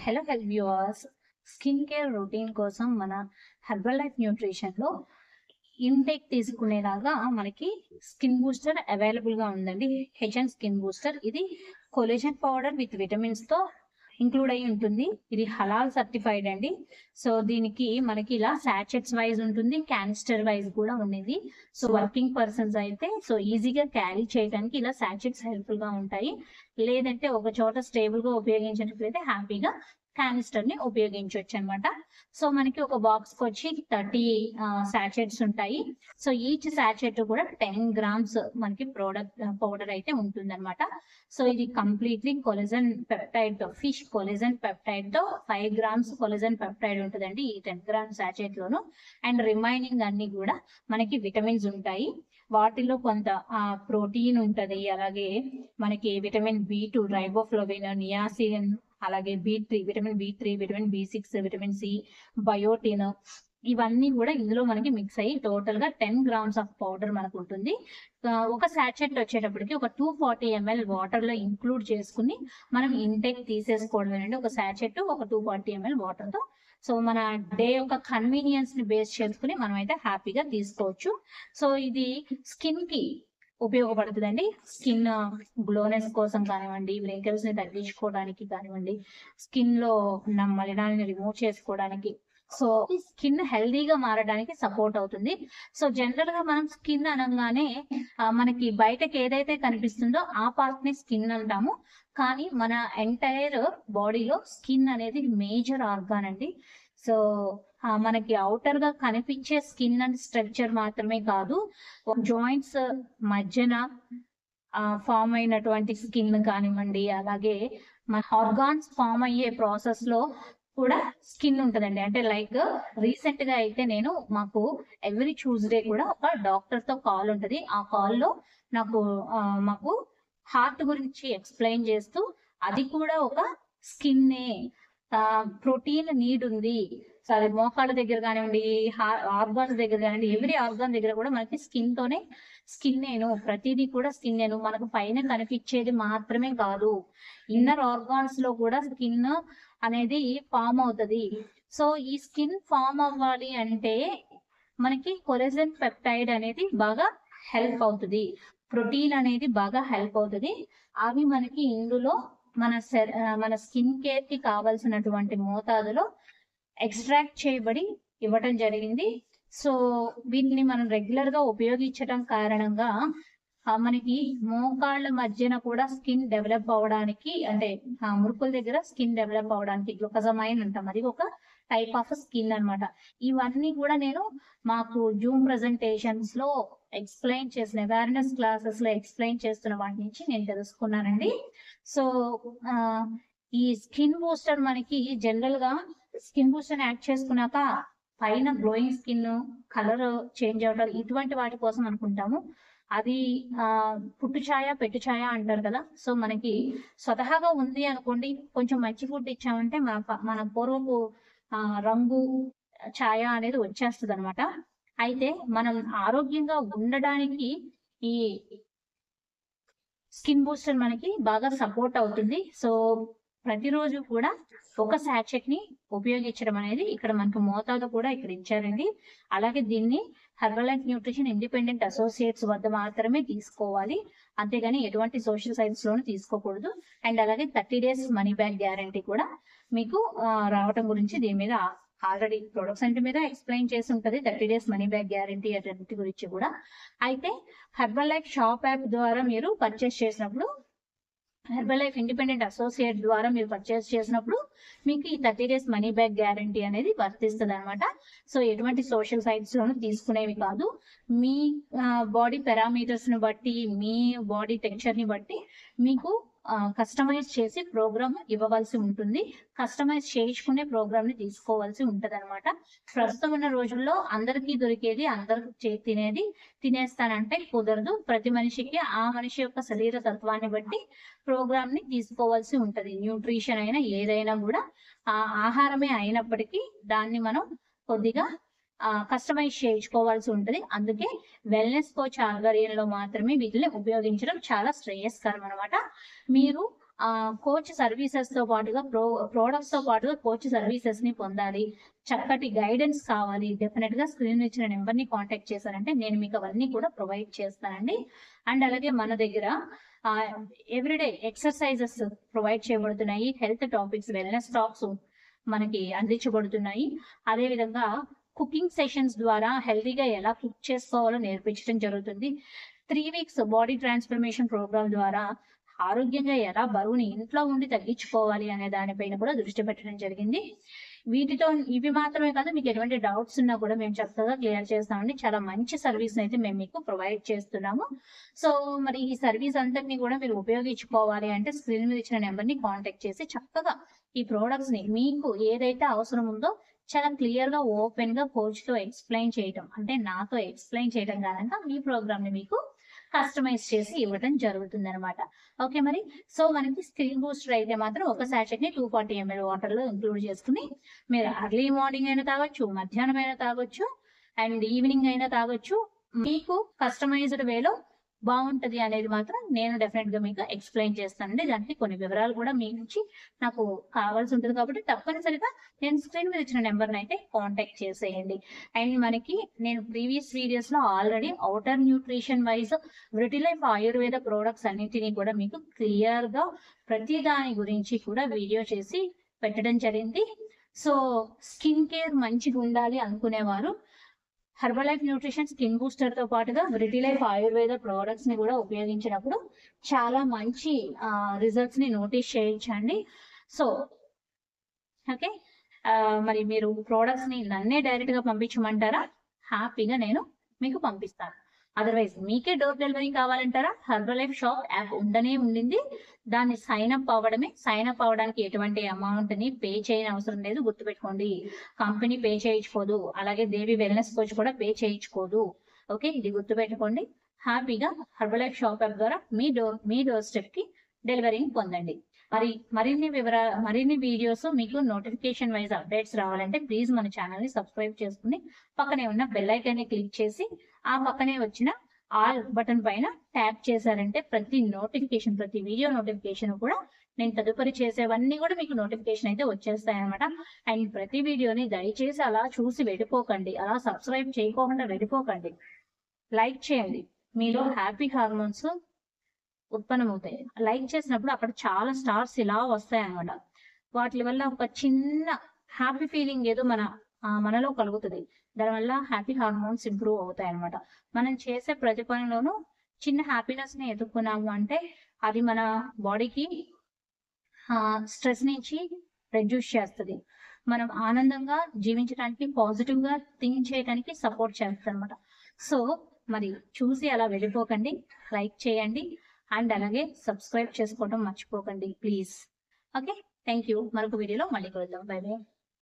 Hello viewers, skin care routine కోసం మన herbal life nutrition లో ఇంటేక్ తీసుకునేలాగా మనకి స్కిన్ బూస్టర్ అవైలబుల్ గా ఉందండి. హెచ్ఎన్ స్కిన్ బూస్టర్ ఇది కొలేజన్ పౌడర్ విత్ విటమిన్స్ తో ఇంక్లూడ్ అయి ఉంటుంది. ఇది హలాల్ సర్టిఫైడ్ అండి. సో దీనికి మనకి ఇలా సాచెట్స్ వైజ్ ఉంటుంది, క్యానిస్టర్ వైజ్ కూడా ఉండేది. సో వర్కింగ్ పర్సన్స్ అయితే సో ఈజీగా క్యారీ చేయడానికి ఇలా సాచెట్స్ హెల్ప్ఫుల్ గా ఉంటాయి. లేదంటే ఒక చోట స్టేబుల్ గా ఉపయోగించినట్లయితే హ్యాపీగా క్యానిస్టర్ ని ఉపయోగించవచ్చు అనమాట. సో మనకి ఒక బాక్స్ కి వచ్చి 30 సాచెట్స్ ఉంటాయి. సో ఈచ్ సాచెట్ కూడా 10 గ్రామ్స్ మనకి పౌడర్ అయితే ఉంటుంది అనమాట. సో ఇది కంప్లీట్లీ కొలెజన్ పెప్టైడ్ తో, ఫిష్ కొలెజన్ పెప్టైడ్ తో 5 గ్రామ్స్ కొలెజన్ పెప్టైడ్ ఉంటుందండి ఈ 10 grams sachet loan. And remaining అన్ని కూడా మనకి విటమిన్స్ ఉంటాయి. వాటిలో కొంత ప్రోటీన్ ఉంటది, అలాగే మనకి విటమిన్ B2, రైబోఫ్లోవిన్, నియాసిన్, అలాగే B3, vitamin B3, vitamin B6, vitamin C, biotin, ఇవన్నీ కూడా ఇందులో మనకి మిక్స్ అయ్యి టోటల్ గా 10 గ్రామ్స్ ఆఫ్ పౌడర్ మనకు ఉంటుంది. ఒక సాచెట్ వచ్చేటప్పటికి ఒక 240 ml వాటర్ లో ఇంక్లూడ్ చేసుకుని మనం ఇంటేక్ తీసేసుకోవడం. ఒక సాచెట్ ఒక 240 ml వాటర్ తో సో మన డే యొక్క కన్వీనియన్స్ ని బేస్ చేసుకుని మనం అయితే హ్యాపీగా తీసుకోవచ్చు. సో ఇది స్కిన్ కి ఉపయోగపడుతుందండి. స్కిన్ గ్లోనెస్ కోసం కానివ్వండి, వ్రింకిల్స్ ని తగ్గించుకోవడానికి కానివ్వండి, స్కిన్ లో ఉన్న మలినాలని రిమూవ్ చేసుకోవడానికి, సో స్కిన్ హెల్దీగా మారడానికి సపోర్ట్ అవుతుంది. సో జనరల్ గా మనం స్కిన్ అనగానే మనకి బయటకి ఏదైతే కనిపిస్తుందో ఆ పార్ట్ ని స్కిన్ అంటాము. కానీ మన ఎంటైర్ బాడీలో స్కిన్ అనేది మేజర్ ఆర్గాన్ అండి. సో మనకి అవుటర్ గా కనిపించే స్కిన్ అండ్ స్ట్రక్చర్ మాత్రమే కాదు, జాయింట్స్ మధ్యన ఫామ్ అయినటువంటి స్కిన్ కానివ్వండి, అలాగే మన ఆర్గాన్స్ ఫామ్ అయ్యే ప్రాసెస్ లో కూడా స్కిన్ ఉంటదండి. అంటే లైక్ రీసెంట్ గా అయితే నేను మాకు ఎవ్రీ ట్యూస్డే కూడా ఒక డాక్టర్ తో కాల్ ఉంటది. ఆ కాల్ లో మాకు హార్ట్ గురించి ఎక్స్ప్లెయిన్ చేస్తూ అది కూడా ఒక స్కిన్నే, ప్రోటీన్ నీడ్ ఉంది. సో అది మోకాళ్ళ దగ్గర కానివ్వండి, ఆర్గాన్స్ దగ్గర కానివ్వండి, ఎవ్రీ ఆర్గాన్ దగ్గర కూడా మనకి స్కిన్ నేను ప్రతిదీ కూడా స్కిన్ నేను మనకు పైన కనిపించేది మాత్రమే కాదు, ఇన్నర్ ఆర్గాన్స్ లో కూడా స్కిన్ అనేది ఫామ్ అవుతుంది. సో ఈ స్కిన్ ఫామ్ అవ్వాలి అంటే మనకి కొలెజన్ పెప్టైడ్ అనేది బాగా హెల్ప్ అవుతుంది, ప్రోటీన్ అనేది బాగా హెల్ప్ అవుతుంది. అవి మనకి ఇందులో మన స్కిన్ కేర్ కి కావాల్సినటువంటి మోతాదులో ఎక్స్ట్రాక్ట్ చేయబడి ఇవ్వటం జరిగింది. సో వీటిని మనం రెగ్యులర్ గా ఉపయోగించడం కారణంగా మనకి మోకాళ్ళ మధ్యన కూడా స్కిన్ డెవలప్ అవడానికి, అంటే మురుకుల దగ్గర స్కిన్ డెవలప్ అవడానికి గ్లూకజమైన్ అంటాం, అది ఒక టైప్ ఆఫ్ స్కిన్ అనమాట. ఇవన్నీ కూడా నేను మాకు జూమ్ ప్రెజెంటేషన్స్ లో ఎక్స్ప్లెయిన్ చేసిన, అవేర్నెస్ క్లాసెస్ లో ఎక్స్ప్లెయిన్ చేస్తున్న వాటి నుంచి నేను తెలుసుకున్నానండి. సో ఈ స్కిన్ బూస్టర్ మనకి జనరల్ గా స్కిన్ బూస్టర్ యాడ్ చేసుకున్నాక పైన గ్లోయింగ్ స్కిన్, కలర్ చేంజ్ అవడం, ఇటువంటి వాటి కోసం అనుకుంటాము. అది పుట్టు ఛాయ పెట్టు ఛాయ అంటారు కదా. సో మనకి స్వతహాగా ఉంది అనుకోండి, కొంచెం మంచి ఫుడ్ ఇచ్చామంటే మన పూర్వపు రంగు ఛాయ అనేది వచ్చేస్తుంది అనమాట. అయితే మనం ఆరోగ్యంగా ఉండడానికి ఈ స్కిన్ బూస్టర్ మనకి బాగా సపోర్ట్ అవుతుంది. సో ప్రతిరోజు కూడా ఒక సాచెట్ ని ఉపయోగించడం అనేది ఇక్కడ మనకు మోతాదు కూడా ఇక్కడ ఇచ్చారండి. అలాగే దీన్ని herbal life nutrition independent associates వద్ద మాత్రమే తీసుకోవాలి, అంతేగాని ఎటువంటి సోషల్ సైట్స్ లోనూ తీసుకోకూడదు. అండ్ అలాగే 30 days మనీ బ్యాక్ గ్యారంటీ కూడా మీకు రావటం గురించి దీని మీద ఆల్రెడీ ప్రొడక్ట్స్ అంటే మీద ఎక్స్ప్లెయిన్ చేసి ఉంటది, 30 days మనీ బ్యాక్ గ్యారంటీ అటువంటి గురించి కూడా. అయితే హెర్బల్ లైఫ్ షాప్ యాప్ ద్వారా మీరు పర్చేస్ చేసినప్పుడు, హెర్బల్ లైఫ్ ఇండిపెండెంట్ అసోసియేట్ ద్వారా మీరు పర్చేస్ చేసినప్పుడు మీకు ఈ 30 days మనీ బ్యాక్ గ్యారంటీ అనేది వర్తిస్తుంది అనమాట. సో ఎటువంటి సోషల్ సైట్స్ లోనూ తీసుకునేవి కాదు. మీ బాడీ పారామీటర్స్ ని బట్టి, మీ బాడీ టెక్స్చర్ ని బట్టి మీకు కస్టమైజ్ చేసి ప్రోగ్రామ్ ఇవ్వవలసి ఉంటుంది. కస్టమైజ్ చేసుకునే ప్రోగ్రామ్ ని తీసుకోవాల్సి ఉంటది అనమాట. ప్రస్తుతం ఉన్న రోజుల్లో అందరికీ దొరికేది అందరికి తినేది తినేస్తానంటే కుదరదు. ప్రతి మనిషికి ఆ మనిషి యొక్క శరీర తత్వాన్ని బట్టి ప్రోగ్రామ్ ని తీసుకోవాల్సి ఉంటది. న్యూట్రిషన్ అయినా ఏదైనా కూడా ఆహారమే అయినప్పటికీ దాన్ని మనం కొద్దిగా కస్టమైజ్ చేయించుకోవాల్సి ఉంటది. అందుకే వెల్నెస్ కోచ్ ఆధ్వర్యంలో మాత్రమే వీటిని ఉపయోగించడం చాలా శ్రేయస్కరం అనమాట. మీరు కోచ్ సర్వీసెస్ తో పాటుగా ప్రోడక్ట్స్ తో పాటుగా కోచ్ సర్వీసెస్ ని పొందాలి, చక్కటి గైడెన్స్ కావాలి, డెఫినెట్ గా స్క్రీన్ ఇచ్చిన నెంబర్ ని కాంటాక్ట్ చేశారంటే నేను మీకు అవన్నీ కూడా ప్రొవైడ్ చేస్తానండి. అండ్ అలాగే మన దగ్గర ఎవ్రీడే ఎక్సర్సైజెస్ ప్రొవైడ్ చేయబడుతున్నాయి, హెల్త్ టాపిక్స్, వెల్నెస్ టాక్స్ మనకి అందించబడుతున్నాయి. అదే విధంగా కుకింగ్ సెషన్స్ ద్వారా హెల్తీగా ఎలా కుక్ చేసుకోవాలో నేర్పించడం జరుగుతుంది. 3 weeks బాడీ ట్రాన్స్ఫర్మేషన్ ప్రోగ్రామ్ ద్వారా ఆరోగ్యంగా ఎలా బరువుని ఇంట్లో ఉండి తగ్గించుకోవాలి అనే దానిపైన కూడా దృష్టి పెట్టడం జరిగింది. ఇవి మాత్రమే కాదు, మీకు ఎటువంటి డౌట్స్ ఉన్నా కూడా మేము చక్కగా క్లియర్ చేస్తామండి. చాలా మంచి సర్వీస్ అయితే మేము మీకు ప్రొవైడ్ చేస్తున్నాము. సో మరి ఈ సర్వీస్ అంతటిని కూడా మీరు ఉపయోగించుకోవాలి అంటే స్క్రీన్ మీద ఇచ్చిన నెంబర్ ని కాంటాక్ట్ చేసి చక్కగా ఈ ప్రోడక్ట్స్ ని మీకు ఏదైతే అవసరం ఉందో చాలా క్లియర్ గా ఓపెన్ గా కోచ్ తో ఎక్స్ప్లెయిన్ చేయటం, అంటే నాతో ఎక్స్ప్లెయిన్ చేయడం కాదంగా మీ ప్రోగ్రామ్ ని మీకు కస్టమైజ్ చేసి ఇవ్వడం జరుగుతుంది అనమాట. ఓకే, మరి సో మనకి స్క్రీన్ బూస్టర్ అయితే మాత్రం ఒక సాచెట్ ని 240 ml వాటర్ లో ఇంక్లూడ్ చేసుకుని మీరు అర్లీ మార్నింగ్ అయినా తాగొచ్చు, మధ్యాహ్నం అయినా తాగొచ్చు, అండ్ ఈవినింగ్ అయినా తాగొచ్చు. మీకు కస్టమైజ్డ్ వేలో బాగుంటది అనేది మాత్రం నేను డెఫినెట్ గా మీకు ఎక్స్ప్లెయిన్ చేస్తానండి. దానికి కొన్ని వివరాలు కూడా మీ నుంచి నాకు కావాల్సి ఉంటుంది కాబట్టి తప్పనిసరిగా నేను స్క్రీన్ మీద ఇచ్చిన నెంబర్ అయితే కాంటాక్ట్ చేసేయండి. అండ్ మనకి నేను ప్రీవియస్ వీడియోస్ లో ఆల్రెడీ అవుటర్ న్యూట్రిషన్ వైజ్ విటిలైఫ్ ఆయుర్వేద ప్రోడక్ట్స్ అన్నింటినీ కూడా మీకు క్లియర్ గా ప్రతి దాని గురించి కూడా వీడియో చేసి పెట్టడం జరిగింది. సో స్కిన్ కేర్ మంచిగా ఉండాలి అనుకునేవారు herbal life nutrition skin booster తో పాటుగా విటిలైఫ్ ఆయుర్వేద ప్రోడక్ట్స్ ని కూడా ఉపయోగించినప్పుడు చాలా మంచి రిజల్ట్స్ ని నోటీస్ చేయించండి. సో ఓకే, మరి మీరు ప్రోడక్ట్స్ ని నన్నే డైరెక్ట్ గా పంపించమంటారా? హ్యాపీగా నేను మీకు పంపిస్తాను. అదర్వైజ్ మీకే డోర్ డెలివరీ కావాలంటారా? హెర్బల్ లైఫ్ షాప్ యాప్ ఉండనే ఉండింది, దాన్ని సైన్ అప్ అవ్వడమే. సైన్ అప్ అవ్వడానికి ఎటువంటి అమౌంట్ ని పే చేయని అవసరం లేదు, గుర్తుపెట్టుకోండి. కంపెనీ పే చేయించుకోదు, అలాగే దేవి వెల్నెస్ కోచ్ కూడా పే చేయించుకోదు. ఓకే, ఇది గుర్తుపెట్టుకోండి. హ్యాపీగా హెర్బల్ లైఫ్ షాప్ యాప్ ద్వారా మీ డోర్ స్టెప్ కి డెలివరీని పొందండి. మరిన్ని వీడియోస్ మీకు నోటిఫికేషన్ వైజ్ అప్డేట్స్ రావాలంటే ప్లీజ్ మన ఛానల్ ని సబ్స్క్రైబ్ చేసుకుని పక్కనే ఉన్న బెల్ ఐకాన్ ని క్లిక్ చేసి ఆ పక్కనే వచ్చిన ఆల్ బటన్ పైన ట్యాప్ చేశారంటే ప్రతి వీడియో నోటిఫికేషన్ కూడా నేను తదుపరి చేసేవన్నీ కూడా మీకు నోటిఫికేషన్ అయితే వచ్చేస్తాయి అనమాట. అండ్ ప్రతి వీడియోని దయచేసి అలా చూసి వెళ్ళిపోకండి, అలా సబ్స్క్రైబ్ చేయకోకుండా వెళ్ళిపోకండి. లైక్ చేయండి, మీలో హ్యాపీ హార్మోన్స్ ఉత్పన్నమవుతాయి. లైక్ చేసినప్పుడు అక్కడ చాలా స్టార్స్ ఇలా వస్తాయి అనమాట. వాటి వల్ల ఒక చిన్న హ్యాపీ ఫీలింగ్ ఏదో మనలో కలుగుతుంది. దానివల్ల హ్యాపీ హార్మోన్స్ ఇంప్రూవ్ అవుతాయి అనమాట. మనం చేసే ప్రతి పనిలోనూ చిన్న హ్యాపీనెస్ ని ఎదుర్కొన్నాము అంటే అది మన బాడీకి స్ట్రెస్ నుంచి రెడ్యూస్ చేస్తుంది. మనం ఆనందంగా జీవించడానికి, పాజిటివ్ గా థింక్ చేయడానికి సపోర్ట్ చేస్తుంది అనమాట. సో మరి చూసి అలా వెళ్ళిపోకండి, లైక్ చేయండి అండ్ అలాగే సబ్స్క్రైబ్ చేసుకోవడం మర్చిపోకండి ప్లీజ్. Okay, thank you. మరొక వీడియోలో మళ్ళీ కలుద్దాం. By by.